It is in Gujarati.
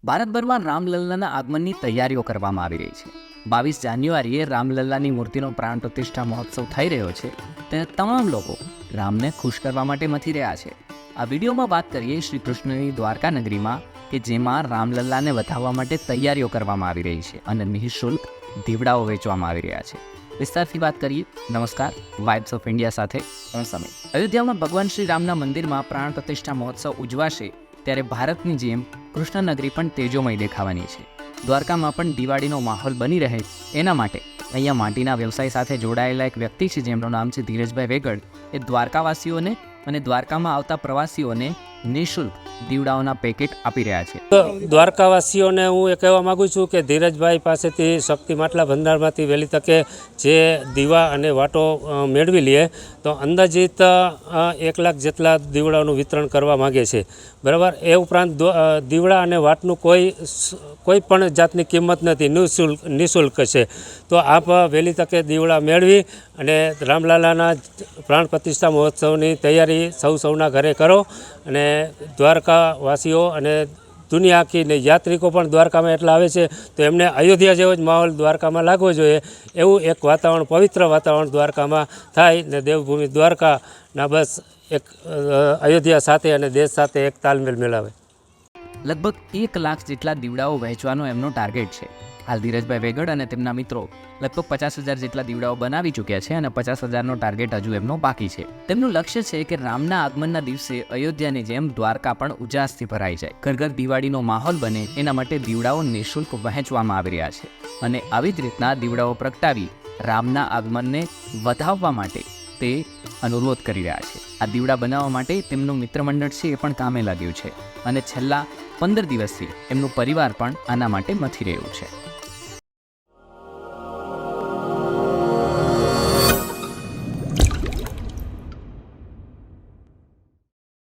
ભારતભરમાં રામલલ્લાના આગમનની તૈયારીઓ કરવામાં આવી રહી છે। 22 જાન્યુઆરીએ રામલલ્લાની મૂર્તિનો પ્રાણ પ્રતિષ્ઠા મહોત્સવ થઈ રહ્યો છે, ત્યારે તમામ લોકો રામને ખુશ કરવા માટે મથી રહ્યા છે। આ વિડીયોમાં વાત કરીએ શ્રી કૃષ્ણની દ્વારકા નગરીમાં કે જેમાં રામલલ્લાને વધાવવા માટે તૈયારીઓ કરવામાં આવી રહી છે અને નિઃશુલ્ક દીવડાઓ વેચવામાં આવી રહ્યા છે। વિસ્તારથી વાત કરીએ। નમસ્કાર, વાઇબ્સ ઓફ ઇન્ડિયા સાથે હું સમીર। અયોધ્યામાં ભગવાન શ્રી રામના મંદિરમાં પ્રાણ પ્રતિષ્ઠા મહોત્સવ ઉજવાશે, ત્યારે ભારતની જેમ કૃષ્ણનગરી પણ તેજોમય દેખાવાની છે। દ્વારકામાં પણ દિવાળીનો માહોલ બની રહે એના માટે અહીંયા માટીના વ્યવસાય સાથે જોડાયેલા એક વ્યક્તિ છે, જેમનું નામ છે ધીરજભાઈ વેગડ। એ દ્વારકાવાસીઓને અને દ્વારકામાં આવતા પ્રવાસીઓને નિઃશુલ્ક દીવડાઓના પેકેટ આપી રહ્યા છે। દ્વારકાવાસીઓને હું એ કહેવા માગું છું કે ધીરજભાઈ પાસેથી શક્તિ માટલા ભંડારમાંથી વહેલી તકે જે દીવા અને વાટો મેળવી લે તો અંદાજિત 1 લાખ જેટલા દીવડાઓનું વિતરણ કરવા માગે છે, બરાબર। એ ઉપરાંત દીવડા અને વાટનું કોઈ પણ જાતની કિંમત નથી, નિઃશુલ્ક છે। તો આપ વહેલી તકે દીવડા મેળવી અને રામલલ્લાના પ્રાણ પ્રતિષ્ઠા મહોત્સવની તૈયારી સૌના ઘરે કરો અને દ્વારકાવાસીઓ અને દુનિયા આખીને યાત્રિકો પણ દ્વારકામાં એટલા આવે છે, તો એમને અયોધ્યા જેવો જ માહોલ દ્વારકામાં લાગવો જોઈએ, એવું એક વાતાવરણ, પવિત્ર વાતાવરણ દ્વારકામાં થાય ને દેવભૂમિ દ્વારકાના બસ એક અયોધ્યા સાથે અને દેશ સાથે એક તાલમેલ મેળવે। લગભગ 1 લાખ જેટલા દીવડાઓ વહેંચવાનો એમનો ટાર્ગેટ છે। હાલ ધીરજભાઈ વેગડ અને તેમના મિત્રો લગભગ 50,000 જેટલા દીવડાઓ બનાવી ચૂક્યા છે અને 50,000નો ટાર્ગેટ હજુ એમનો બાકી છે। તેમનું લક્ષ્ય છે કે રામના આગમનના દિવસે અયોધ્યાની જેમ દ્વારકા પણ ઉજાસથી ભરાઈ જાય, ઘર ઘર દિવાળીનો માહોલ બને, એના માટે દીવડાઓ નિઃશુલ્ક વહેંચવામાં આવી રહ્યા છે અને આવી જ રીતના દીવડાઓ પ્રગટાવી રામના આગમનને વધાવવા માટે તે અનુરોધ કરી રહ્યા છે। આ દીવડા બનાવવા માટે તેમનું મિત્રમંડળ છે એ પણ કામે લાગ્યું છે અને છેલ્લા 15 દિવસથી એમનું પરિવાર પણ આના માટે મથી રહ્યું છે।